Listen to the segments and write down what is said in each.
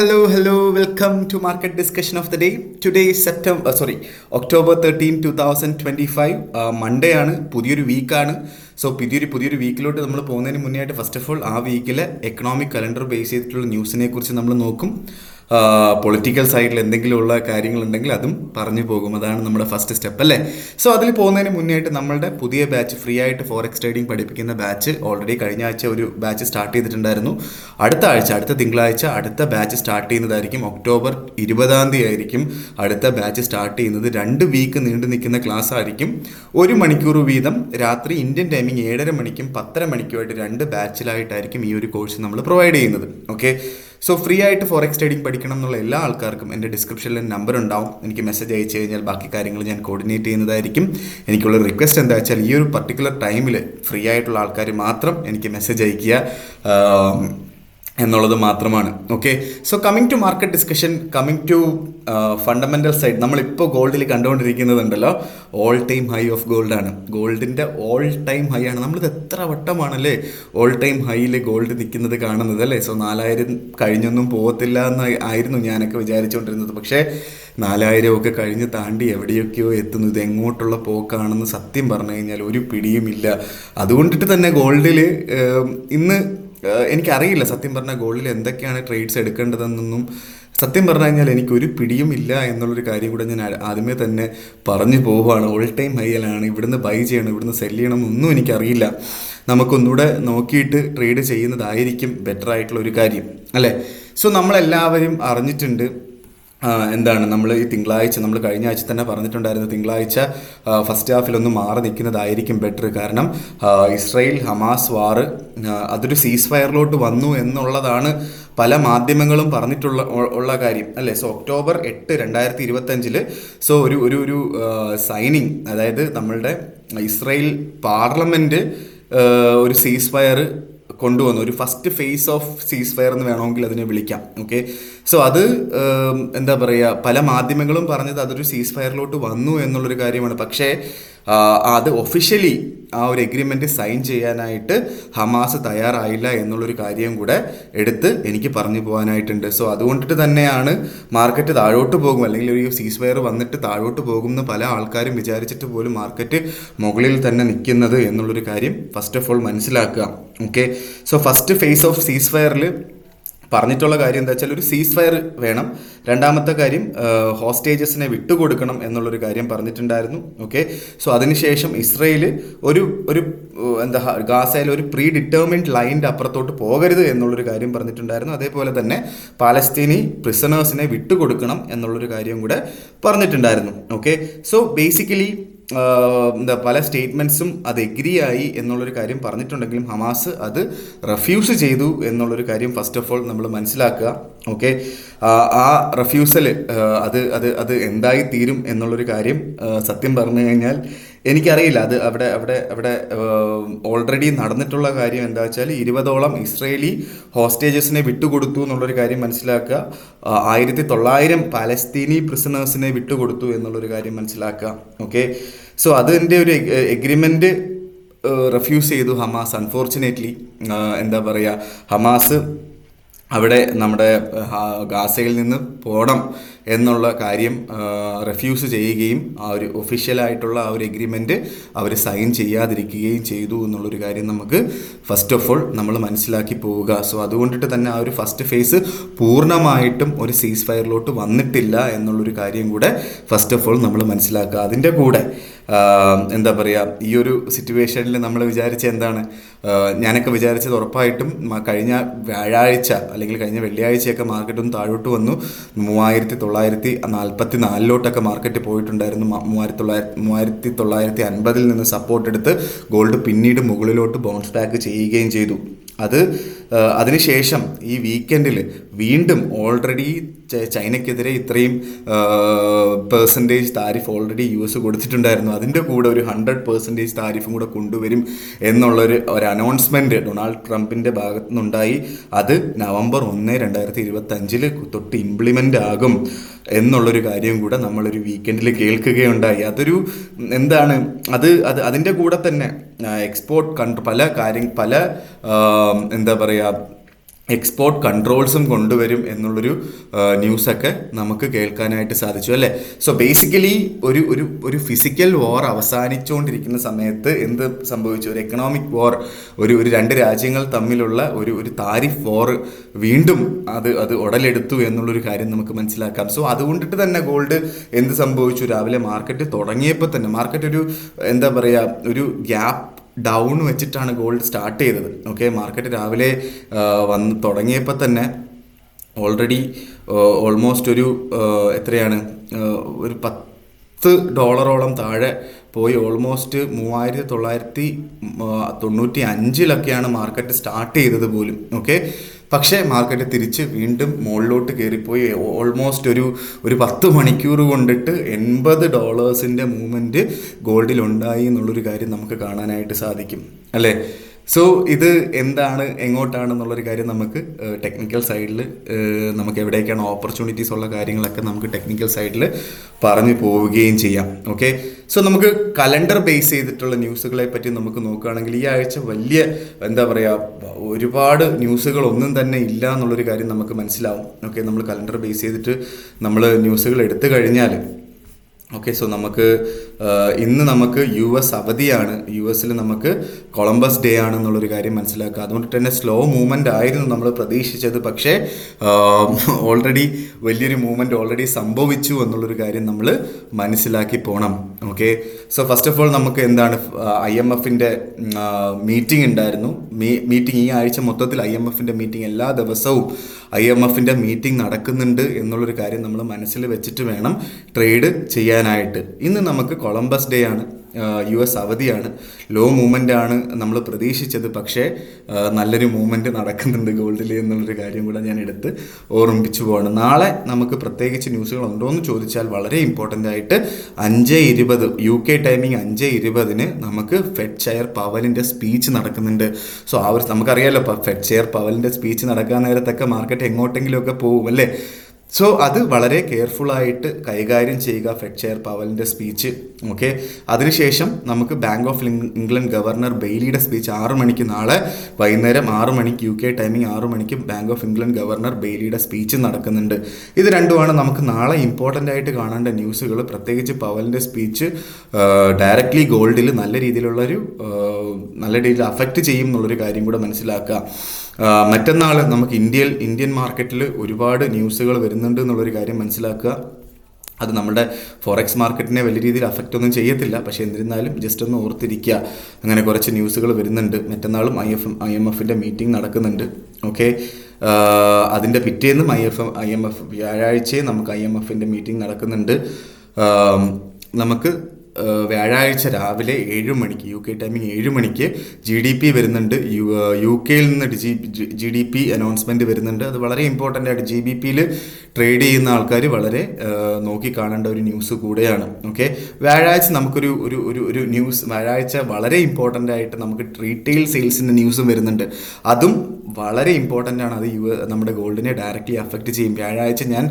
Hello. Welcome to market discussion of the day. Today is October 13, 2025. Monday ആണ്, പുതിയൊരു വീക്കാണ്. So പുതിയൊരു വീക്കിലോട്ട് നമ്മൾ പോകുന്നതിന് മുന്നേ ആയിട്ട് ഫസ്റ്റ് ഓഫ് ഓൾ ആ വീക്കിലെ എക്കണോമിക് കലണ്ടർ ബേസ് ചെയ്തിട്ടുള്ള ന്യൂസിനെ കുറിച്ച് നമ്മൾ നോക്കും. പൊളിറ്റിക്കൽ സൈഡിൽ എന്തെങ്കിലും ഉള്ള കാര്യങ്ങളുണ്ടെങ്കിൽ അതും പറഞ്ഞു പോകും. അതാണ് നമ്മുടെ ഫസ്റ്റ് സ്റ്റെപ്പ് അല്ലേ. സോ അതിൽ പോകുന്നതിന് മുന്നേ ആയിട്ട് നമ്മളുടെ പുതിയ ബാച്ച് ഫ്രീ ആയിട്ട് ഫോറക്സ് ട്രേഡിംഗ് പഠിപ്പിക്കുന്ന ബാച്ച് ഓൾറെഡി കഴിഞ്ഞ ആഴ്ച ഒരു ബാച്ച് സ്റ്റാർട്ട് ചെയ്തിട്ടുണ്ടായിരുന്നു. അടുത്ത തിങ്കളാഴ്ച അടുത്ത ബാച്ച് സ്റ്റാർട്ട് ചെയ്യുന്നതായിരിക്കും. ഒക്ടോബർ 20 ആയിരിക്കും അടുത്ത ബാച്ച് സ്റ്റാർട്ട് ചെയ്യുന്നത്. 2 വീക്ക് നീണ്ടു നിൽക്കുന്ന ക്ലാസ് ആയിരിക്കും. 1 മണിക്കൂർ വീതം രാത്രി ഇന്ത്യൻ ടൈമിംഗ് 7:30 മണിക്കും 10:30 മണിക്കുമായിട്ട് 2 ബാച്ചിലായിട്ടായിരിക്കും ഈ ഒരു കോഴ്സ് നമ്മൾ പ്രൊവൈഡ് ചെയ്യുന്നത്. ഓക്കെ, സോ ഫ്രീ ആയിട്ട് ഫോറക്സ് ട്രേഡിംഗ് പഠിക്കണം എന്നുള്ള എല്ലാ ആൾക്കാർക്കും എൻ്റെ ഡിസ്ക്രിപ്ഷനിൽ നമ്പർ ഉണ്ടാവും. എനിക്ക് മെസ്സേജ് അയച്ചു കഴിഞ്ഞാൽ ബാക്കി കാര്യങ്ങൾ ഞാൻ കോർഡിനേറ്റ് ചെയ്യുന്നതായിരിക്കും. എനിക്കുള്ള റിക്വസ്റ്റ് എന്താ വെച്ചാൽ ഈ ഒരു പർട്ടിക്കുലർ ടൈമിൽ ഫ്രീ ആയിട്ടുള്ള ആൾക്കാർ മാത്രം എനിക്ക് മെസ്സേജ് അയയ്ക്കുക എന്നുള്ളത് മാത്രമാണ്. Okay, so coming to market discussion, coming to fundamental side. നമ്മളിപ്പോൾ ഗോൾഡിൽ കണ്ടുകൊണ്ടിരിക്കുന്നതുണ്ടല്ലോ, ഓൾ ടൈം ഹൈ ഓഫ് ഗോൾഡാണ്. ഗോൾഡിൻ്റെ ഓൾ ടൈം ഹൈ ആണ്. നമ്മളിത് എത്ര വട്ടമാണല്ലേ ഓൾ ടൈം ഹൈയിൽ ഗോൾഡ് നിൽക്കുന്നത് കാണുന്നത് അല്ലേ. സോ 4000 കഴിഞ്ഞൊന്നും പോകത്തില്ല എന്ന് ആയിരുന്നു ഞാനൊക്കെ വിചാരിച്ചുകൊണ്ടിരുന്നത്. പക്ഷേ 4000 ഒക്കെ കഴിഞ്ഞ് താണ്ടി എവിടെയൊക്കെയോ എത്തുന്നു. ഇത് എങ്ങോട്ടുള്ള പോക്കാണെന്ന് സത്യം പറഞ്ഞു കഴിഞ്ഞാൽ ഒരു പിടിയുമില്ല. അതുകൊണ്ടിട്ട് തന്നെ ഗോൾഡിൽ ഇന്ന് എനിക്കറിയില്ല സത്യം പറഞ്ഞാൽ ഗോൾഡിൽ എന്തൊക്കെയാണ് ട്രേഡ്സ് എടുക്കേണ്ടതെന്നൊന്നും സത്യം പറഞ്ഞു കഴിഞ്ഞാൽ എനിക്കൊരു പിടിയും ഇല്ല എന്നുള്ളൊരു കാര്യം കൂടെ ഞാൻ ആദ്യമേ തന്നെ പറഞ്ഞു പോവുകയാണ്. ഓൾ ടൈം ഹൈയിലാണ്. ഇവിടുന്ന് ബൈ ചെയ്യണം, ഇവിടുന്ന് സെല് ചെയ്യണം എന്നൊന്നും എനിക്കറിയില്ല. നമുക്കൊന്നുകൂടെ നോക്കിയിട്ട് ട്രേഡ് ചെയ്യുന്നതായിരിക്കും ബെറ്റർ ആയിട്ടുള്ള ഒരു കാര്യം അല്ലേ. സോ നമ്മളെല്ലാവരും അറിഞ്ഞിട്ടുണ്ട് എന്താണ് നമ്മൾ ഈ തിങ്കളാഴ്ച, നമ്മൾ കഴിഞ്ഞ ആഴ്ച തന്നെ പറഞ്ഞിട്ടുണ്ടായിരുന്നു, തിങ്കളാഴ്ച ഫസ്റ്റ് ഹാഫിലൊന്ന് മാറി നിൽക്കുന്നതായിരിക്കും ബെറ്റർ. കാരണം ഇസ്രായേൽ ഹമാസ് വാറ് അതൊരു സീസ് ഫയറിലോട്ട് വന്നു എന്നുള്ളതാണ് പല മാധ്യമങ്ങളും പറഞ്ഞിട്ടുള്ള കാര്യം അല്ലേ. സോ ഒക്ടോബർ 8, 2025 സോ ഒരു സൈനിങ്, അതായത് നമ്മളുടെ ഇസ്രായേൽ പാർലമെൻറ്റ് ഒരു സീസ് ഫയർ കൊണ്ടുവന്നു. ഒരു ഫസ്റ്റ് ഫേസ് ഓഫ് സീസ് ഫയർ എന്ന് വേണമെങ്കിൽ അതിനെ വിളിക്കാം. ഓക്കെ, സോ അത് എന്താ പറയുക, പല മാധ്യമങ്ങളും പറഞ്ഞത് അതൊരു സീസ് ഫയറിലോട്ട് വന്നു എന്നുള്ളൊരു കാര്യമാണ്. പക്ഷേ അത് ഒഫീഷ്യലി ആ ഒരു എഗ്രിമെൻറ്റ് സൈൻ ചെയ്യാനായിട്ട് ഹമാസ് തയ്യാറായില്ല എന്നുള്ളൊരു കാര്യം കൂടെ എടുത്ത് എനിക്ക് പറഞ്ഞു പോകാനായിട്ടുണ്ട്. സോ അതുകൊണ്ടിട്ട് തന്നെയാണ് മാർക്കറ്റ് താഴോട്ട് പോകും, അല്ലെങ്കിൽ ഒരു സീസ് ഫയർ വന്നിട്ട് താഴോട്ട് പോകുമെന്ന് പല ആൾക്കാരും വിചാരിച്ചിട്ട് പോലും മാർക്കറ്റ് മുകളിൽ തന്നെ നിൽക്കുന്നത് എന്നുള്ളൊരു കാര്യം ഫസ്റ്റ് ഓഫ് ഓൾ മനസ്സിലാക്കുക. Okay, so first phase of സീസ് ഫയറിൽ പറഞ്ഞിട്ടുള്ള കാര്യം എന്താ വെച്ചാൽ ഒരു സീസ് ഫയർ വേണം. രണ്ടാമത്തെ കാര്യം ഹോസ്റ്റേജസിനെ വിട്ടുകൊടുക്കണം എന്നുള്ളൊരു കാര്യം പറഞ്ഞിട്ടുണ്ടായിരുന്നു. ഓക്കെ, സോ അതിനുശേഷം ഇസ്രയേൽ ഒരു ഗാസയിൽ ഒരു പ്രീ ഡിറ്റർമിൻഡ് ലൈൻ്റെ അപ്പുറത്തോട്ട് പോകരുത് എന്നുള്ളൊരു കാര്യം പറഞ്ഞിട്ടുണ്ടായിരുന്നു. അതേപോലെ തന്നെ പാലസ്തീനി പ്രിസണേഴ്സിനെ വിട്ടുകൊടുക്കണം എന്നുള്ളൊരു കാര്യം കൂടെ പറഞ്ഞിട്ടുണ്ടായിരുന്നു. ഓക്കെ, സോ ബേസിക്കലി പല സ്റ്റേറ്റ്മെൻറ്റ്സും അത് എഗ്രി ആയി എന്നുള്ളൊരു കാര്യം പറഞ്ഞിട്ടുണ്ടെങ്കിലും ഹമാസ് അത് റെഫ്യൂസ് ചെയ്തു എന്നുള്ളൊരു കാര്യം ഫസ്റ്റ് ഓഫ് ഓൾ നമ്മൾ മനസ്സിലാക്കുക. ഓക്കെ, ആ റെഫ്യൂസൽ അത് എന്തായി തീരും എന്നുള്ളൊരു കാര്യം സത്യം പറഞ്ഞു കഴിഞ്ഞാൽ എനിക്കറിയില്ല. അത് അവിടെ ഓൾറെഡി നടന്നിട്ടുള്ള കാര്യം എന്താ വെച്ചാൽ 20ഓളം ഇസ്രയേലി ഹോസ്റ്റേജസിനെ വിട്ടുകൊടുത്തു എന്നുള്ളൊരു കാര്യം മനസ്സിലാക്കുക. 1900 പാലസ്തീനി പ്രിസണേഴ്സിനെ വിട്ടുകൊടുത്തു എന്നുള്ളൊരു കാര്യം മനസ്സിലാക്കുക. ഓക്കെ, സോ അതിൻ്റെ ഒരു എഗ്രിമെൻറ്റ് റെഫ്യൂസ് ചെയ്തു ഹമാസ്. അൺഫോർച്ചുനേറ്റ്ലി എന്താ പറയുക, ഹമാസ് അവിടെ നമ്മുടെ ഗാസയിൽ നിന്ന് പോകണം എന്നുള്ള കാര്യം റെഫ്യൂസ് ചെയ്യുകയും ആ ഒരു ഒഫീഷ്യലായിട്ടുള്ള ആ ഒരു എഗ്രിമെൻറ്റ് അവർ സൈൻ ചെയ്യാതിരിക്കുകയും ചെയ്തു എന്നുള്ളൊരു കാര്യം നമുക്ക് ഫസ്റ്റ് ഓഫ് ഓൾ നമ്മൾ മനസ്സിലാക്കി പോവുക. സോ അതുകൊണ്ടിട്ട് തന്നെ ആ ഒരു ഫസ്റ്റ് ഫേസ് പൂർണ്ണമായിട്ടും ഒരു സീസ് ഫയറിലോട്ട് വന്നിട്ടില്ല എന്നുള്ളൊരു കാര്യം കൂടെ ഫസ്റ്റ് ഓഫ് ഓൾ നമ്മൾ മനസ്സിലാക്കുക. അതിൻ്റെ കൂടെ എന്താ പറയുക, ഈ ഒരു സിറ്റുവേഷനിൽ നമ്മൾ വിചാരിച്ച എന്താണ്, ഞാനൊക്കെ വിചാരിച്ചത് ഉറപ്പായിട്ടും കഴിഞ്ഞ വ്യാഴാഴ്ച അല്ലെങ്കിൽ കഴിഞ്ഞ വെള്ളിയാഴ്ചയൊക്കെ മാർക്കറ്റും താഴോട്ട് വന്നു. 3944 മാർക്കറ്റ് പോയിട്ടുണ്ടായിരുന്നു. 3950 നിന്ന് സപ്പോർട്ട് എടുത്ത് ഗോൾഡ് പിന്നീട് മുകളിലോട്ട് ബൗൺസ് ബാക്ക് ചെയ്യുകയും ചെയ്തു. അതിനുശേഷം ഈ വീക്കെൻഡിൽ വീണ്ടും ഓൾറെഡി ചൈനയ്ക്കെതിരെ ഇത്രയും പെർസെൻറ്റേജ് താരിഫ് ഓൾറെഡി US കൊടുത്തിട്ടുണ്ടായിരുന്നു. അതിൻ്റെ കൂടെ ഒരു 100% താരിഫും കൂടെ കൊണ്ടുവരും എന്നുള്ളൊരു അനൗൺസ്മെൻറ്റ് ഡൊണാൾഡ് ട്രംപിൻ്റെ ഭാഗത്തു നിന്നുണ്ടായി. അത് നവംബർ 1, 2025 തൊട്ട് ഇംപ്ലിമെൻ്റ് ആകും എന്നുള്ളൊരു കാര്യം കൂടെ നമ്മളൊരു വീക്കെൻഡിൽ കേൾക്കുകയുണ്ടായി. അതൊരു എന്താണ് അതിൻ്റെ കൂടെ തന്നെ എക്സ്പോർട്ട് പല എന്താ പറയുക എക്സ്പോർട്ട് കൺട്രോൾസും കൊണ്ടുവരും എന്നുള്ളൊരു ന്യൂസൊക്കെ നമുക്ക് കേൾക്കാനായിട്ട് സാധിച്ചു അല്ലേ. സോ ബേസിക്കലി ഒരു ഫിസിക്കൽ വാർ അവസാനിച്ചുകൊണ്ടിരിക്കുന്ന സമയത്ത് എന്ത് സംഭവിച്ചു? ഒരു എക്കണോമിക് വാർ, ഒരു രണ്ട് രാജ്യങ്ങൾ തമ്മിലുള്ള ഒരു താരിഫ് വാർ വീണ്ടും അത് ഉടലെടുത്തു എന്നുള്ളൊരു കാര്യം നമുക്ക് മനസ്സിലാക്കാം. സോ അതുകൊണ്ടിട്ട് തന്നെ ഗോൾഡ് എന്ത് സംഭവിച്ചു? രാവിലെ മാർക്കറ്റ് തുടങ്ങിയപ്പോൾ തന്നെ മാർക്കറ്റ് എന്താ പറയുക, ഒരു ഗ്യാപ്പ് ഡൗൺ വെച്ചിട്ടാണ് ഗോൾഡ് സ്റ്റാർട്ട് ചെയ്തത്. ഓക്കെ, മാർക്കറ്റ് രാവിലെ വന്ന് തുടങ്ങിയപ്പോൾ തന്നെ ഓൾറെഡി ഓൾമോസ്റ്റ് എത്രയാണ്, ഒരു $10 താഴെ പോയി. ഓൾമോസ്റ്റ് 3995 മാർക്കറ്റ് സ്റ്റാർട്ട് ചെയ്തത് പോലും. ഓക്കെ, പക്ഷേ മാർക്കറ്റ് തിരിച്ച് വീണ്ടും മുകളിലോട്ട് കയറിപ്പോയി. ഓൾമോസ്റ്റ് ഒരു 10 മണിക്കൂർ കൊണ്ടിട്ട് $80 മൂവ്മെൻറ്റ് ഗോൾഡിലുണ്ടായി എന്നുള്ളൊരു കാര്യം നമുക്ക് കാണാനായിട്ട് സാധിക്കും അല്ലേ. സോ ഇത് എന്താണ്, എങ്ങോട്ടാണെന്നുള്ളൊരു കാര്യം നമുക്ക് ടെക്നിക്കൽ സൈഡിൽ നമുക്ക് എവിടേക്കാണ് ഓപ്പർച്യൂണിറ്റീസ് ഉള്ള കാര്യങ്ങളൊക്കെ നമുക്ക് ടെക്നിക്കൽ സൈഡിൽ പറഞ്ഞു പോവുകയും ചെയ്യാം. ഓക്കെ, സോ നമുക്ക് കലണ്ടർ ബേസ് ചെയ്തിട്ടുള്ള ന്യൂസുകളെ പറ്റി നമുക്ക് നോക്കുകയാണെങ്കിൽ ഈ ആഴ്ച വലിയ എന്താ പറയുക, ഒരുപാട് ന്യൂസുകളൊന്നും തന്നെ ഇല്ല എന്നുള്ളൊരു കാര്യം നമുക്ക് മനസ്സിലാവും. ഓക്കെ, നമ്മൾ കലണ്ടർ ബേസ് ചെയ്തിട്ട് നമ്മൾ ന്യൂസുകൾ എടുത്തു കഴിഞ്ഞാൽ ഓക്കെ, സോ ഇന്ന് നമുക്ക് US അവധിയാണ്. US നമുക്ക് കൊളംബസ് ഡേ ആണെന്നുള്ളൊരു കാര്യം മനസ്സിലാക്കുക. അതുകൊണ്ട് തന്നെ സ്ലോ മൂവ്മെൻ്റ് ആയിരുന്നു നമ്മൾ പ്രതീക്ഷിച്ചത്. പക്ഷേ ഓൾറെഡി വലിയൊരു മൂവ്മെൻറ്റ് ഓൾറെഡി സംഭവിച്ചു എന്നുള്ളൊരു കാര്യം നമ്മൾ മനസ്സിലാക്കി പോകണം. Okay, so first of all നമുക്ക് എന്താണ്, IMFൻ്റെ മീറ്റിംഗ് ഉണ്ടായിരുന്നു. മീറ്റിംഗ് ഈ ആഴ്ച മൊത്തത്തിൽ IMFൻ്റെ മീറ്റിംഗ്, എല്ലാ ദിവസവും IMFൻ്റെ മീറ്റിംഗ് നടക്കുന്നുണ്ട് എന്നുള്ളൊരു കാര്യം നമ്മൾ മനസ്സിൽ വെച്ചിട്ട് വേണം ട്രേഡ് ചെയ്യാനായിട്ട്. ഇന്ന് നമുക്ക് കൊളംബസ് ഡേ ആണ്, US അവധിയാണ്. ലോ മൂവ്മെൻ്റ് ആണ് നമ്മൾ പ്രതീക്ഷിച്ചത്, പക്ഷേ നല്ലൊരു മൂവ്മെൻറ്റ് നടക്കുന്നുണ്ട് ഗോൾഡിൽ എന്നുള്ളൊരു കാര്യം കൂടെ ഞാൻ എടുത്ത് ഓർമ്മിപ്പിച്ചു പോവാണ്. നാളെ നമുക്ക് പ്രത്യേകിച്ച് ന്യൂസുകൾ ഉണ്ടോ എന്ന് ചോദിച്ചാൽ വളരെ ഇമ്പോർട്ടൻ്റ് ആയിട്ട് 5:20 UK ടൈമിങ് 5:20 നമുക്ക് ഫെഡ് ചെയർ പവലിൻ്റെ സ്പീച്ച് നടക്കുന്നുണ്ട്. സോ നമുക്കറിയാമല്ലോ, ഫെഡ് ചെയർ പവലിൻ്റെ സ്പീച്ച് നടക്കാൻ നേരത്തൊക്കെ മാർക്കറ്റ് എങ്ങോട്ടെങ്കിലുമൊക്കെ പോകും അല്ലേ. സോ അത് വളരെ കെയർഫുള്ളായിട്ട് കൈകാര്യം ചെയ്യുക, ഫെഡ് ചെയർ പവലിൻ്റെ സ്പീച്ച്. ഓക്കെ, അതിനുശേഷം നമുക്ക് ബാങ്ക് ഓഫ് ഇംഗ്ലണ്ട് ഗവർണർ ബെയ്ലിയുടെ സ്പീച്ച് 6 മണിക്ക്, നാളെ വൈകുന്നേരം 6 മണിക്ക് UK ടൈമിംഗ് 6 മണിക്ക് ബാങ്ക് ഓഫ് ഇംഗ്ലണ്ട് ഗവർണർ ബെയ്ലിയുടെ സ്പീച്ച് നടക്കുന്നുണ്ട്. ഇത് രണ്ടുമാണ് നമുക്ക് നാളെ ഇമ്പോർട്ടൻ്റ് ആയിട്ട് കാണേണ്ട ന്യൂസുകൾ. പ്രത്യേകിച്ച് പവലിൻ്റെ സ്പീച്ച് ഡയറക്റ്റ്ലി ഗോൾഡിൽ നല്ല രീതിയിൽ അഫക്റ്റ് ചെയ്യും എന്നുള്ളൊരു കാര്യം കൂടെ മനസ്സിലാക്കുക. മറ്റന്നാൾ നമുക്ക് ഇന്ത്യൻ മാർക്കറ്റിൽ ഒരുപാട് ന്യൂസുകൾ വരുന്നുണ്ട് എന്നുള്ളൊരു കാര്യം മനസ്സിലാക്കുക. അത് നമ്മുടെ ഫോറക്സ് മാർക്കറ്റിനെ വലിയ രീതിയിൽ അഫക്റ്റ് ഒന്നും ചെയ്യത്തില്ല, പക്ഷേ എന്നിരുന്നാലും ജസ്റ്റ് ഒന്ന് ഓർത്തിരിക്കുക. അങ്ങനെ കുറച്ച് ന്യൂസുകൾ വരുന്നുണ്ട്. മറ്റന്നാളും IMFൻ്റെ മീറ്റിംഗ് നടക്കുന്നുണ്ട്. ഓക്കെ, അതിൻ്റെ പിറ്റേന്നും IMF വ്യാഴാഴ്ചയും നമുക്ക് IMFൻ്റെ മീറ്റിംഗ് നടക്കുന്നുണ്ട്. നമുക്ക് വ്യാഴാഴ്ച രാവിലെ 7 മണിക്ക് UK ടൈമിംഗ് 7 മണിക്ക് GDP വരുന്നുണ്ട്. UK-യിൽ നിന്ന് GDP അനൗൺസ്മെൻറ്റ് വരുന്നുണ്ട്. അത് വളരെ ഇമ്പോർട്ടൻ്റ് ആയിട്ട് GBPയിൽ ട്രേഡ് ചെയ്യുന്ന ആൾക്കാർ വളരെ നോക്കി കാണേണ്ട ഒരു ന്യൂസ് കൂടെയാണ്. ഓക്കെ, വ്യാഴാഴ്ച നമുക്കൊരു ന്യൂസ്, വ്യാഴാഴ്ച വളരെ ഇമ്പോർട്ടൻ്റ് ആയിട്ട് നമുക്ക് റീറ്റെയിൽ സെയിൽസിൻ്റെ ന്യൂസും വരുന്നുണ്ട്. അതും വളരെ ഇമ്പോർട്ടൻ്റ് ആണ്. അത് നമ്മുടെ ഗോൾഡിനെ ഡയറക്റ്റ്ലി അഫക്റ്റ് ചെയ്യും. വ്യാഴാഴ്ച ഞാൻ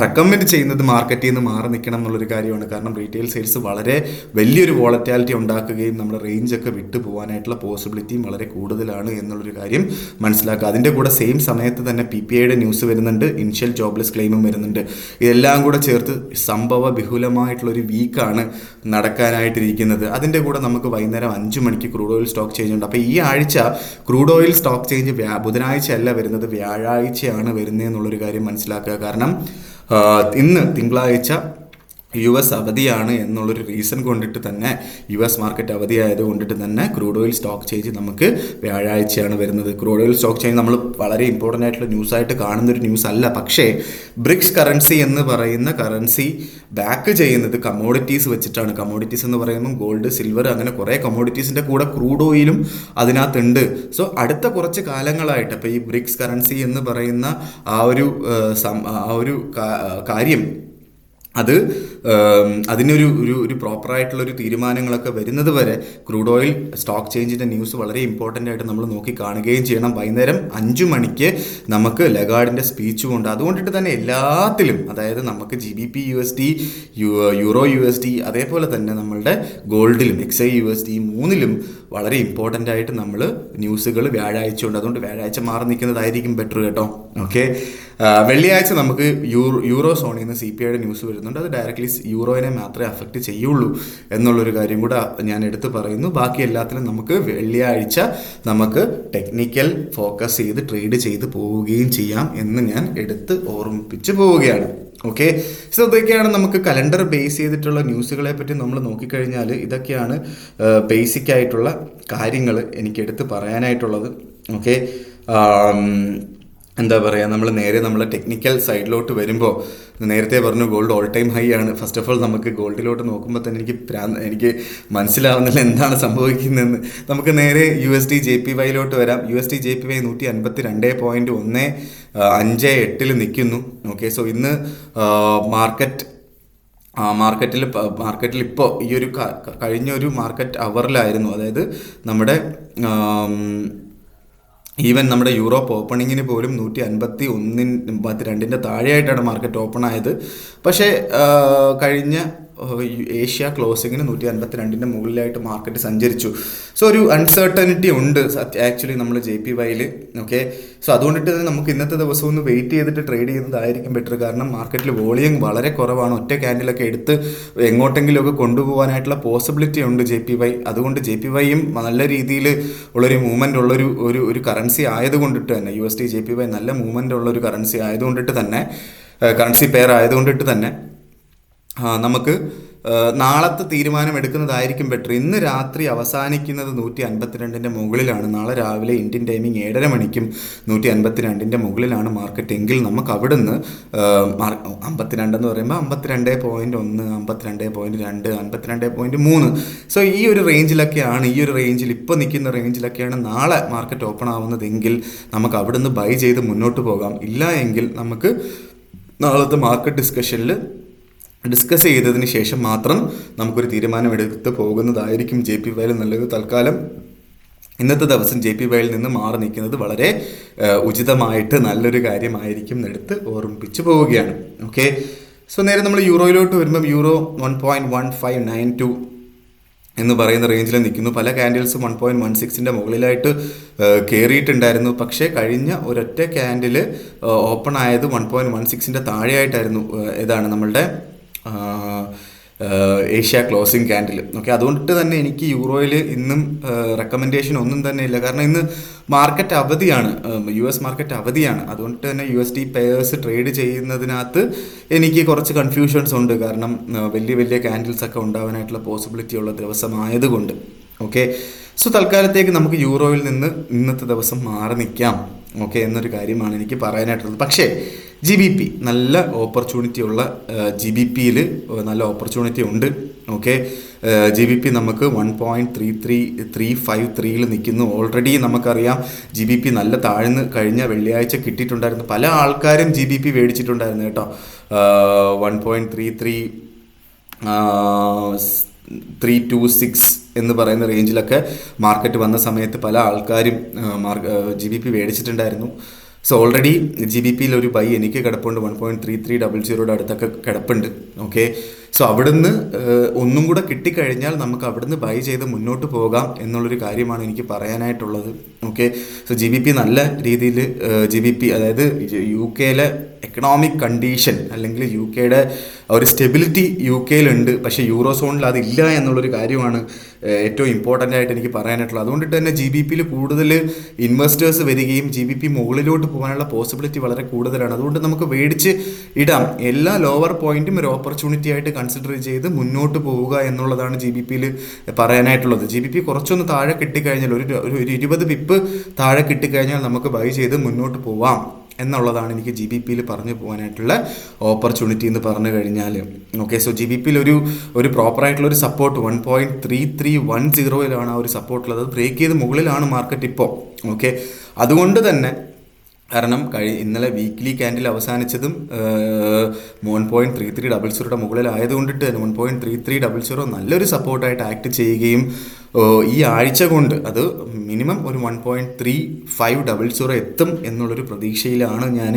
റെക്കമെൻഡ് ചെയ്യുന്നത് മാർക്കറ്റിൽ നിന്ന് മാറി നിൽക്കണം എന്നുള്ളൊരു കാര്യമാണ്. കാരണം റീറ്റെയിൽ സെയിൽസ് വളരെ വലിയൊരു വോളറ്റാലിറ്റി ഉണ്ടാക്കുകയും നമ്മുടെ റേഞ്ചൊക്കെ വിട്ടു പോകാനായിട്ടുള്ള പോസിബിലിറ്റിയും വളരെ കൂടുതലാണ് എന്നുള്ളൊരു കാര്യം മനസ്സിലാക്കുക. അതിൻ്റെ കൂടെ സെയിം സമയത്ത് തന്നെ PPIയുടെ ന്യൂസ് വരുന്നുണ്ട്, ഇനിഷ്യൽ ജോബ്ലെസ് ക്ലെയിമും വരുന്നുണ്ട്. ഇതെല്ലാം കൂടെ ചേർത്ത് സംഭവ ബഹുലമായിട്ടുള്ളൊരു വീക്കാണ് നടക്കാനായിട്ടിരിക്കുന്നത്. അതിൻ്റെ കൂടെ നമുക്ക് വൈകുന്നേരം 5 മണിക്ക് ക്രൂഡ് ഓയിൽ സ്റ്റോക്ക് ചേഞ്ച് ഉണ്ട്. അപ്പോൾ ഈ ആഴ്ച ക്രൂഡ് ഓയിൽ സ്റ്റോക്ക് ചേഞ്ച് ബുധനാഴ്ച അല്ല വരുന്നത്, വ്യാഴാഴ്ചയാണ് വരുന്നതെന്നുള്ളൊരു കാര്യം മനസ്സിലാക്കുക. കാരണം ഇന്ന് തിങ്കളാഴ്ച US അവധിയാണ് എന്നുള്ളൊരു റീസൺ കൊണ്ടിട്ട് തന്നെ, US മാർക്കറ്റ് അവധിയായത് കൊണ്ടിട്ട് തന്നെ ക്രൂഡ് ഓയിൽ സ്റ്റോക്ക് ചേഞ്ച് നമുക്ക് വ്യാഴാഴ്ചയാണ് വരുന്നത്. ക്രൂഡ് ഓയിൽ സ്റ്റോക്ക് ചേഞ്ച് നമ്മൾ വളരെ ഇമ്പോർട്ടൻ്റ് ആയിട്ടുള്ള ന്യൂസായിട്ട് കാണുന്നൊരു ന്യൂസ് അല്ല. പക്ഷേ ബ്രിക്സ് കറൻസി എന്ന് പറയുന്ന കറൻസി ബാക്ക് ചെയ്യുന്നത് കമ്മോഡിറ്റീസ് വെച്ചിട്ടാണ്. കമ്മോഡിറ്റീസ് എന്ന് പറയുമ്പോൾ ഗോൾഡ്, സിൽവർ, അങ്ങനെ കുറേ കമ്മോഡിറ്റീസിൻ്റെ കൂടെ ക്രൂഡ് ഓയിലും അതിനകത്തുണ്ട്. സോ അടുത്ത കുറച്ച് കാലങ്ങളായിട്ട് അപ്പോൾ ഈ ബ്രിക്സ് കറൻസി എന്ന് പറയുന്ന ആ ഒരു കാര്യം അതിനൊരു പ്രോപ്പറായിട്ടുള്ളൊരു തീരുമാനങ്ങളൊക്കെ വരുന്നത് വരെ ക്രൂഡ് ഓയിൽ സ്റ്റോക്ക് ചേഞ്ചിൻ്റെ ന്യൂസ് വളരെ ഇമ്പോർട്ടൻ്റ് ആയിട്ട് നമ്മൾ നോക്കി കാണുകയും ചെയ്യണം. വൈകുന്നേരം 5 മണിക്ക് നമുക്ക് ലഗാർഡിൻ്റെ സ്പീച്ചും ഉണ്ട്. അതുകൊണ്ടിട്ട് തന്നെ എല്ലാത്തിലും, അതായത് നമുക്ക് GBP USD, യൂറോ USD, അതേപോലെ തന്നെ നമ്മളുടെ ഗോൾഡിലും XI USD, മൂന്നിലും വളരെ ഇമ്പോർട്ടൻ്റ് ആയിട്ട് നമ്മൾ ന്യൂസുകൾ വ്യാഴാഴ്ച ഉണ്ട്. അതുകൊണ്ട് വ്യാഴാഴ്ച മാറി നിൽക്കുന്നതായിരിക്കും ബെറ്റർ കേട്ടോ. ഓക്കെ, വെള്ളിയാഴ്ച നമുക്ക് യൂറോ സോണിൽ നിന്ന് CPIയുടെ ന്യൂസ് വരുന്നുണ്ട്. അത് ഡയറക്റ്റ്ലി യൂറോയിനെ മാത്രമേ അഫക്റ്റ് ചെയ്യുള്ളൂ എന്നുള്ളൊരു കാര്യം കൂടെ ഞാൻ എടുത്ത് പറയുന്നു. ബാക്കി എല്ലാത്തിലും നമുക്ക് വെള്ളിയാഴ്ച നമുക്ക് ടെക്നിക്കൽ ഫോക്കസ് ചെയ്ത് ട്രേഡ് ചെയ്ത് പോവുകയും ചെയ്യാം എന്ന് ഞാൻ എടുത്ത് ഓർമ്മിപ്പിച്ച് പോവുകയാണ്. ഓക്കെ, സോ ഇതൊക്കെയാണ് നമുക്ക് കലണ്ടർ ബേസ് ചെയ്തിട്ടുള്ള ന്യൂസുകളെ പറ്റി നമ്മൾ നോക്കിക്കഴിഞ്ഞാൽ ഇതൊക്കെയാണ് ബേസിക് ആയിട്ടുള്ള കാര്യങ്ങൾ എനിക്ക് എടുത്ത് പറയാനായിട്ടുള്ളത്. ഓക്കെ, എന്താ പറയുക, നമ്മൾ ടെക്നിക്കൽ സൈഡിലോട്ട് വരുമ്പോൾ നേരത്തെ പറഞ്ഞു ഗോൾഡ് ഓൾ ടൈം ഹൈ ആണ്. ഫസ്റ്റ് ഓഫ് ഓൾ നമുക്ക് ഗോൾഡിലോട്ട് നോക്കുമ്പോൾ തന്നെ എനിക്ക് മനസ്സിലാവുന്നില്ല എന്താണ് സംഭവിക്കുന്നതെന്ന്. നമുക്ക് നേരെ USD JPYയിലോട്ട് വരാം. USD JPY 152.158 നിൽക്കുന്നു. ഓക്കെ, സോ ഇന്ന് മാർക്കറ്റിൽ ഇപ്പോൾ ഈ ഒരു കഴിഞ്ഞ ഒരു മാർക്കറ്റ് അവറിലായിരുന്നു, അതായത് നമ്മുടെ ഈവൻ നമ്മുടെ യൂറോപ്പ് ഓപ്പണിങ്ങിന് പോലും 151-152 താഴെയായിട്ടാണ് മാർക്കറ്റ് ഓപ്പൺ ആയത്. പക്ഷേ കഴിഞ്ഞ ഏഷ്യ ക്ലോസിങ്ങിന് 152 മുകളിലായിട്ട് മാർക്കറ്റ് സഞ്ചരിച്ചു. സോ ഒരു അൺസർട്ടനിറ്റി ഉണ്ട് ആക്ച്വലി നമ്മൾ JPYയിൽ. ഓക്കെ, സോ അതുകൊണ്ടിട്ട് തന്നെ നമുക്ക് ഇന്നത്തെ ദിവസം ഒന്ന് വെയിറ്റ് ചെയ്തിട്ട് ട്രേഡ് ചെയ്യുന്നതായിരിക്കും ബെറ്റർ. കാരണം മാർക്കറ്റിൽ വോളിയം വളരെ കുറവാണ്. ഒറ്റ ക്യാൻഡിലൊക്കെ എടുത്ത് എങ്ങോട്ടെങ്കിലുമൊക്കെ കൊണ്ടുപോകാനായിട്ടുള്ള പോസിബിലിറ്റി ഉണ്ട് JPY. അതുകൊണ്ട് JPYയും നല്ല രീതിയിൽ ഉള്ളൊരു മൂവ്മെൻ്റ് ഉള്ളൊരു ഒരു കറൻസി ആയതുകൊണ്ടിട്ട് തന്നെ USD JPY നല്ല മൂവ്മെൻ്റ് ഉള്ളൊരു കറൻസി ആയതുകൊണ്ടിട്ട് തന്നെ കറൻസി പെയർ ആയതുകൊണ്ടിട്ട് തന്നെ നമുക്ക് നാളത്തെ തീരുമാനം എടുക്കുന്നതായിരിക്കും ബെറ്റർ. ഇന്ന് രാത്രി അവസാനിക്കുന്നത് 152 മുകളിലാണ്. നാളെ രാവിലെ ഇന്ത്യൻ ടൈമിംഗ് 7:30 മണിക്കും 152 മുകളിലാണ് മാർക്കറ്റ് എങ്കിൽ നമുക്ക് അവിടുന്ന് 52 എന്ന് പറയുമ്പോൾ 52.1, 52.2, 52.3. സോ ഈ ഒരു റേഞ്ചിലൊക്കെയാണ്, ഈ ഒരു റേഞ്ചിൽ ഇപ്പോൾ നിൽക്കുന്ന റേഞ്ചിലൊക്കെയാണ് നാളെ മാർക്കറ്റ് ഓപ്പൺ ആവുന്നതെങ്കിൽ നമുക്ക് അവിടുന്ന് ബൈ ചെയ്ത് മുന്നോട്ട് പോകാം. ഇല്ല എങ്കിൽ നമുക്ക് നാളത്തെ മാർക്കറ്റ് ഡിസ്കസ് ചെയ്തതിന് ശേഷം മാത്രം നമുക്കൊരു തീരുമാനം എടുത്ത് പോകുന്നതായിരിക്കും JPYയിൽ നല്ലത്. തൽക്കാലം ഇന്നത്തെ ദിവസം JPYയിൽ നിന്ന് മാറി നിൽക്കുന്നത് വളരെ ഉചിതമായിട്ട് നല്ലൊരു കാര്യമായിരിക്കും എടുത്ത് ഓർമ്മിപ്പിച്ച് പോവുകയാണ്. ഓക്കെ, സോ നേരെ നമ്മൾ യൂറോയിലോട്ട് വരുമ്പം യൂറോ 1.1592 എന്ന് പറയുന്ന റേഞ്ചിൽ നിൽക്കുന്നു. പല ക്യാൻഡിൽസും 1.16 മുകളിലായിട്ട് കയറിയിട്ടുണ്ടായിരുന്നു. പക്ഷേ കഴിഞ്ഞ ഒരൊറ്റ ക്യാൻഡിൽ ഓപ്പൺ ആയത് 1.16 താഴെയായിട്ടായിരുന്നു. ഏതാണ് നമ്മളുടെ ഏഷ്യ ക്ലോസിംഗ് ക്യാൻഡിൽ. ഓക്കെ, അതുകൊണ്ടിട്ട് തന്നെ എനിക്ക് യൂറോയിൽ ഇന്നും റെക്കമെൻഡേഷൻ ഒന്നും തന്നെ ഇല്ല. കാരണം ഇന്ന് മാർക്കറ്റ് അവധിയാണ്, US മാർക്കറ്റ് അവധിയാണ്. അതുകൊണ്ട് തന്നെ USD പെയേഴ്സ് ട്രേഡ് ചെയ്യുന്നതിനകത്ത് എനിക്ക് കുറച്ച് കൺഫ്യൂഷൻസ് ഉണ്ട്. കാരണം വലിയ വലിയ ക്യാൻഡിൽസ് ഒക്കെ ഉണ്ടാവാനായിട്ടുള്ള പോസിബിലിറ്റി ഉള്ള ദിവസമായതുകൊണ്ട്. ഓക്കെ, സോ തൽക്കാലത്തേക്ക് നമുക്ക് യൂറോയിൽ നിന്ന് ഇന്നത്തെ ദിവസം മാറി നിൽക്കാം. ഓക്കെ, എന്നൊരു കാര്യമാണ് എനിക്ക് പറയാനായിട്ടുള്ളത്. പക്ഷേ GBP നല്ല ഓപ്പർച്യൂണിറ്റി ഉള്ള GBPയിൽ നല്ല ഓപ്പർച്യൂണിറ്റി ഉണ്ട്. ഓക്കെ, GBP നമുക്ക് 1.35353 നിൽക്കുന്നു. ഓൾറെഡി നമുക്കറിയാം GBP നല്ല താഴ്ന്ന് കഴിഞ്ഞ വെള്ളിയാഴ്ച കിട്ടിയിട്ടുണ്ടായിരുന്നു. പല ആൾക്കാരും GBP മേടിച്ചിട്ടുണ്ടായിരുന്നു കേട്ടോ. 1.326 എന്ന് പറയുന്ന റേഞ്ചിലൊക്കെ മാർക്കറ്റ് വന്ന സമയത്ത് പല ആൾക്കാരും GBP മേടിച്ചിട്ടുണ്ടായിരുന്നു. സോ ഓൾറെഡി GBPയിൽ ഒരു ബൈ എനിക്ക് കിടപ്പുണ്ട്. 1.3300 അടുത്തൊക്കെ കിടപ്പുണ്ട്. ഓക്കെ, സോ അവിടുന്ന് ഒന്നും കൂടെ കിട്ടിക്കഴിഞ്ഞാൽ നമുക്ക് അവിടുന്ന് ബൈ ചെയ്ത് മുന്നോട്ട് പോകാം എന്നുള്ളൊരു കാര്യമാണ് എനിക്ക് പറയാനായിട്ടുള്ളത്. ഓക്കെ, സോ GBP നല്ല രീതിയിൽ GBP അതായത് UK എക്കണോമിക് കണ്ടീഷൻ അല്ലെങ്കിൽ UKയുടെ ഒരു സ്റ്റെബിലിറ്റി UKയിലുണ്ട്. പക്ഷേ യൂറോ സോണിൽ അതില്ല എന്നുള്ളൊരു കാര്യമാണ് ഏറ്റവും ഇമ്പോർട്ടൻ്റ് ആയിട്ട് എനിക്ക് പറയാനായിട്ടുള്ളത്. അതുകൊണ്ടിട്ട് തന്നെ GBPയിൽ കൂടുതൽ ഇൻവെസ്റ്റേഴ്സ് വരികയും GBP മുകളിലോട്ട് പോകാനുള്ള പോസിബിലിറ്റി വളരെ കൂടുതലാണ്. അതുകൊണ്ട് നമുക്ക് മേടിച്ച് ഇടാം. എല്ലാ ലോവർ പോയിന്റും ഒരു ഓപ്പർച്യൂണിറ്റി ആയിട്ട് കൺസിഡർ ചെയ്ത് മുന്നോട്ട് പോവുക എന്നുള്ളതാണ് GBPയിൽ പറയാനായിട്ടുള്ളത്. GBP കുറച്ചൊന്ന് താഴെ കിട്ടിക്കഴിഞ്ഞാൽ ഒരു 20 പിപ്പ് താഴെ കിട്ടിക്കഴിഞ്ഞാൽ നമുക്ക് ബൈ ചെയ്ത് മുന്നോട്ട് പോവാം എന്നുള്ളതാണ് എനിക്ക് GBPയിൽ പറഞ്ഞു പോകാനായിട്ടുള്ള ഓപ്പർച്യൂണിറ്റി എന്ന് പറഞ്ഞു കഴിഞ്ഞാൽ. ഓക്കെ, സോ GBPയിൽ ഒരു പ്രോപ്പറായിട്ടുള്ള ഒരു സപ്പോർട്ട് 1.3310 ആ ഒരു സപ്പോർട്ടുള്ളത്. അത് ബ്രേക്ക് ചെയ്ത് മുകളിലാണ് മാർക്കറ്റ് ഇപ്പോൾ. ഓക്കെ, അതുകൊണ്ട് തന്നെ കാരണം ഇന്നലെ വീക്ക്ലി ക്യാൻഡിൽ അവസാനിച്ചതും 1.3300 മുകളിലായതുകൊണ്ടിട്ട് തന്നെ 1.3300 നല്ലൊരു സപ്പോർട്ടായിട്ട് ആക്ട് ചെയ്യുകയും ഈ ആഴ്ച കൊണ്ട് അത് മിനിമം ഒരു 1.3500 എത്തും എന്നുള്ളൊരു പ്രതീക്ഷയിലാണ് ഞാൻ.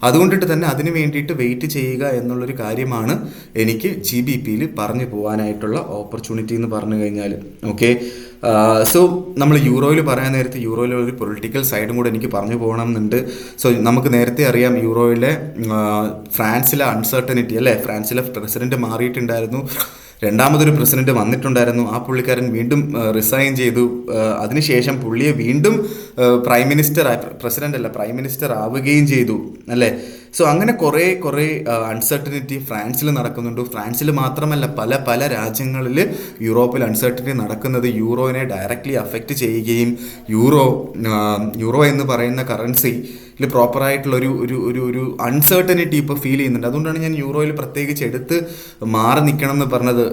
അതുകൊണ്ടിട്ട് തന്നെ അതിന് വേണ്ടിയിട്ട് വെയിറ്റ് ചെയ്യുക എന്നുള്ളൊരു കാര്യമാണ് എനിക്ക് GBPയിൽ പറഞ്ഞു പോകാനായിട്ടുള്ള ഓപ്പർച്യൂണിറ്റി എന്ന് പറഞ്ഞു കഴിഞ്ഞാൽ. ഓക്കെ, സോ നമ്മൾ യൂറോയിൽ പറയാൻ നേരത്തെ യൂറോയിലെ ഒരു പൊളിറ്റിക്കൽ സൈഡും കൂടെ എനിക്ക് പറഞ്ഞു പോകണം എന്നുണ്ട്. സോ നമുക്ക് നേരത്തെ അറിയാം യൂറോയിലെ ഫ്രാൻസിലെ അൺസർട്ടനിറ്റി അല്ലേ. ഫ്രാൻസിലെ പ്രസിഡന്റ് മാറിയിട്ടുണ്ടായിരുന്നു, രണ്ടാമതൊരു പ്രസിഡന്റ് വന്നിട്ടുണ്ടായിരുന്നു. ആ പുള്ളിക്കാരൻ വീണ്ടും റിസൈൻ ചെയ്തു. അതിനുശേഷം പുള്ളിയെ വീണ്ടും പ്രൈം മിനിസ്റ്റർ ആവുകയും ചെയ്തു അല്ലേ. സോ അങ്ങനെ കുറേ അൺസർട്ടനിറ്റി ഫ്രാൻസിൽ നടക്കുന്നുണ്ട്. ഫ്രാൻസിൽ മാത്രമല്ല, പല പല രാജ്യങ്ങളിൽ യൂറോപ്പിൽ അൺസർട്ടനിറ്റി നടക്കുന്നത് യൂറോനെ ഡയറക്റ്റ്ലി അഫക്റ്റ് ചെയ്യുകയും യൂറോ എന്ന് പറയുന്ന കറൻസി പ്രോപ്പറായിട്ടുള്ള ഒരു അൺസർട്ടനിറ്റി ഇപ്പോൾ ഫീൽ ചെയ്യുന്നുണ്ട്. അതുകൊണ്ടാണ് ഞാൻ യൂറോയിൽ പ്രത്യേകിച്ച് എടുത്ത് മാറി നിൽക്കണം എന്ന് പറഞ്ഞത്.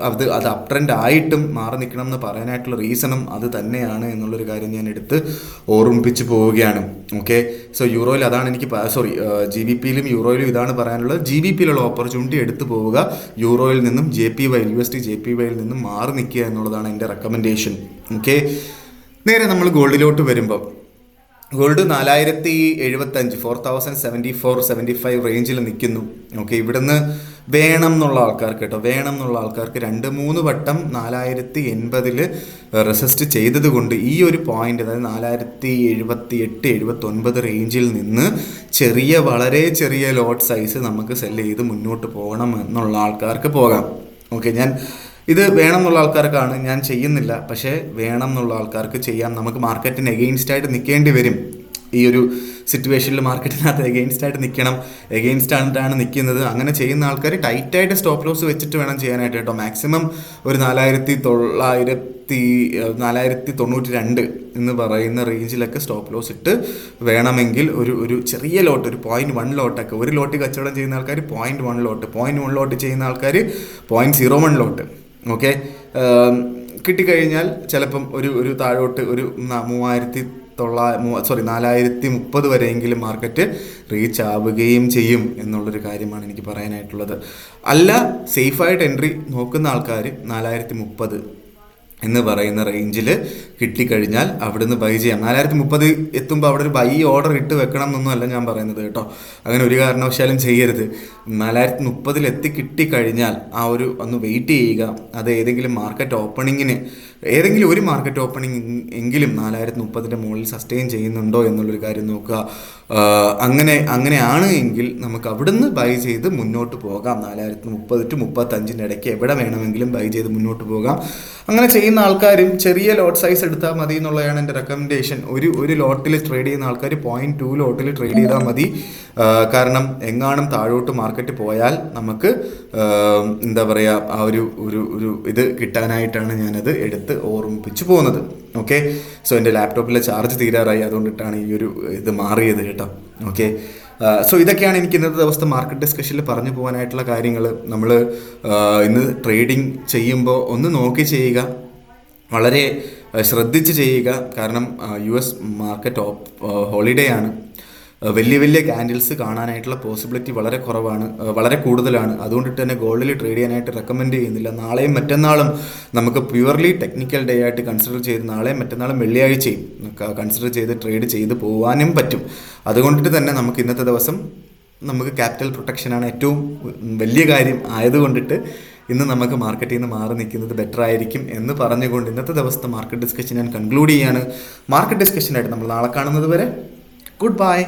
അത് അപ് ട്രെൻഡ് ആയിട്ടും മാറി നിൽക്കണം എന്ന് പറയാനായിട്ടുള്ള റീസണും അത് തന്നെയാണ് എന്നുള്ളൊരു കാര്യം ഞാൻ എടുത്ത് ഓർമ്മിപ്പിച്ച് പോവുകയാണ്. ഓക്കെ, സോ യൂറോയിൽ അതാണ് എനിക്ക് GBPയിലും യൂറോയിലും ഇതാണ് പറയാനുള്ളത്. GBPയിലുള്ള ഓപ്പർച്യൂണിറ്റി എടുത്തു പോവുക, യൂറോയിൽ നിന്നും USD JPYയിൽ നിന്നും മാറി നിൽക്കുക എന്നുള്ളതാണ് എൻ്റെ റെക്കമെൻഡേഷൻ. ഓക്കെ, നേരെ നമ്മൾ ഗോൾഡിലോട്ട് വരുമ്പോൾ ഗോൾഡ് 4075 4074-75 റേഞ്ചിൽ നിൽക്കുന്നു. ഓക്കെ, ഇവിടുന്ന് വേണം എന്നുള്ള ആൾക്കാർക്ക് 2-3 വട്ടം 4080 റെസിസ്റ്റ് ചെയ്തത് കൊണ്ട് ഈ ഒരു പോയിന്റ്, അതായത് 4078-79 റേഞ്ചിൽ നിന്ന് വളരെ ചെറിയ ലോട്ട് സൈസ് നമുക്ക് സെല് ചെയ്ത് മുന്നോട്ട് പോകണം എന്നുള്ള ആൾക്കാർക്ക് പോകാം. ഓക്കെ, ഞാൻ ഇത് വേണം എന്നുള്ള ആൾക്കാർക്കാണ്, ഞാൻ ചെയ്യുന്നില്ല. പക്ഷേ വേണം എന്നുള്ള ആൾക്കാർക്ക് ചെയ്യാം. നമുക്ക് മാർക്കറ്റിന് എഗെയിൻസ്റ്റ് ആയിട്ട് നിൽക്കേണ്ടി വരും. ഈ ഒരു സിറ്റുവേഷനിൽ മാർക്കറ്റിനകത്ത് എഗെയിൻസ്റ്റ് ആയിട്ട് നിൽക്കണം. എഗെയിൻസ്റ്റ് ആയിട്ടാണ് നിൽക്കുന്നത്. അങ്ങനെ ചെയ്യുന്ന ആൾക്കാർ ടൈറ്റായിട്ട് സ്റ്റോപ്പ് ലോസ് വെച്ചിട്ട് വേണം ചെയ്യാനായിട്ട് കേട്ടോ. മാക്സിമം ഒരു 4092 എന്ന് പറയുന്ന റേഞ്ചിലൊക്കെ സ്റ്റോപ്പ് ലോസ് ഇട്ട് വേണമെങ്കിൽ ഒരു ചെറിയ ലോട്ട്, ഒരു 0.1 ലോട്ടൊക്കെ, ഒരു ലോട്ട് കച്ചവടം ചെയ്യുന്ന ആൾക്കാർ 0.1 ലോട്ട്, 0.1 ലോട്ട് ചെയ്യുന്ന ആൾക്കാർ 0.01 ലോട്ട്. ഓക്കെ, കിട്ടിക്കഴിഞ്ഞാൽ ചിലപ്പം ഒരു താഴോട്ട് ഒരു 4030 വരെയെങ്കിലും മാർക്കറ്റ് റീച്ച് ആവുകയും ചെയ്യും എന്നുള്ളൊരു കാര്യമാണ് എനിക്ക് പറയാനായിട്ടുള്ളത്. അല്ല, സേഫായിട്ട് എൻട്രി നോക്കുന്ന ആൾക്കാർ 4030 എന്ന് പറയുന്ന റേഞ്ചിൽ കിട്ടിക്കഴിഞ്ഞാൽ അവിടുന്ന് ബൈ ചെയ്യാം. 4030 എത്തുമ്പോൾ അവിടെ ഒരു ബൈ ഓർഡർ ഇട്ട് വെക്കണം എന്നൊന്നുമല്ല ഞാൻ പറയുന്നത് കേട്ടോ. അങ്ങനെ ഒരു കാരണവശാലും ചെയ്യരുത്. 4030 എത്തി കിട്ടിക്കഴിഞ്ഞാൽ ഒന്ന് വെയിറ്റ് ചെയ്യുക. അത് ഏതെങ്കിലും ഒരു മാർക്കറ്റ് ഓപ്പണിംഗ് എങ്കിലും 4030 മുകളിൽ സസ്റ്റെയിൻ ചെയ്യുന്നുണ്ടോ എന്നുള്ളൊരു കാര്യം നോക്കുക. അങ്ങനെയാണ് എങ്കിൽ നമുക്ക് അവിടുന്ന് ബൈ ചെയ്ത് മുന്നോട്ട് പോകാം. 4030-35 ഇടയ്ക്ക് എവിടെ വേണമെങ്കിലും ബൈ ചെയ്ത് മുന്നോട്ട് പോകാം. അങ്ങനെ ചെയ്യുന്ന ആൾക്കാരും ചെറിയ ലോട്ട് സൈസ് എടുത്താൽ മതി എന്നുള്ളതാണ് എൻ്റെ റെക്കമെൻഡേഷൻ. ഒരു ലോട്ടിൽ ട്രേഡ് ചെയ്യുന്ന ആൾക്കാർ 0.2 ലോട്ടിൽ ട്രേഡ് ചെയ്താൽ മതി. കാരണം എങ്ങാനും താഴോട്ട് മാർക്കറ്റ് പോയാൽ നമുക്ക് എന്താ പറയുക, ആ ഒരു ഇത് കിട്ടാനായിട്ടാണ് ഞാനത് എടുത്ത് ഓർമ്മിപ്പിച്ചു പോകുന്നത്. ഓക്കെ, സോ എൻ്റെ ലാപ്ടോപ്പിലെ ചാർജ് തീരാറായി, അതുകൊണ്ടിട്ടാണ് ഈ ഒരു ഇത് മാറിയത് കേട്ടോ. ഓക്കെ, സോ ഇതൊക്കെയാണ് എനിക്ക് ഇന്നത്തെ ദിവസത്തെ മാർക്കറ്റ് ഡിസ്കഷനിൽ പറഞ്ഞു പോകാനായിട്ടുള്ള കാര്യങ്ങൾ. നമ്മൾ ഇന്ന് ട്രേഡിങ് ചെയ്യുമ്പോൾ ഒന്ന് നോക്കി ചെയ്യുക, വളരെ ശ്രദ്ധിച്ച് ചെയ്യുക. കാരണം US മാർക്കറ്റ് ഹോളിഡേ ആണ്. വലിയ ക്യാൻഡിൽസ് കാണാനായിട്ടുള്ള പോസിബിലിറ്റി വളരെ കൂടുതലാണ്. അതുകൊണ്ടിട്ട് തന്നെ ഗോൾഡിൽ ട്രേഡ് ചെയ്യാനായിട്ട് റെക്കമെൻഡ് ചെയ്യുന്നില്ല. നാളെയും മറ്റന്നാളും നമുക്ക് പ്യുവർലി ടെക്നിക്കൽ ഡേ ആയിട്ട് കൺസിഡർ ചെയ്ത് നാളെയും മറ്റന്നാളും വെള്ളിയാഴ്ചയും കൺസിഡർ ചെയ്ത് ട്രേഡ് ചെയ്ത് പോകാനും പറ്റും. അതുകൊണ്ടിട്ട് തന്നെ നമുക്ക് ഇന്നത്തെ ദിവസം ക്യാപിറ്റൽ പ്രൊട്ടക്ഷനാണ് ഏറ്റവും വലിയ കാര്യം ആയതുകൊണ്ടിട്ട് ഇന്ന് നമുക്ക് മാർക്കറ്റിൽ നിന്ന് മാറി നിൽക്കുന്നത് ബെറ്റർ ആയിരിക്കും എന്ന് പറഞ്ഞുകൊണ്ട് ഇന്നത്തെ ദിവസത്തെ മാർക്കറ്റ് ഡിസ്കഷൻ ഞാൻ കൺക്ലൂഡ് ചെയ്യാണ്. മാർക്കറ്റ് ഡിസ്കഷനായിട്ട് നമ്മൾ നാളെ കാണുന്നത് വരെ ഗുഡ് ബൈ.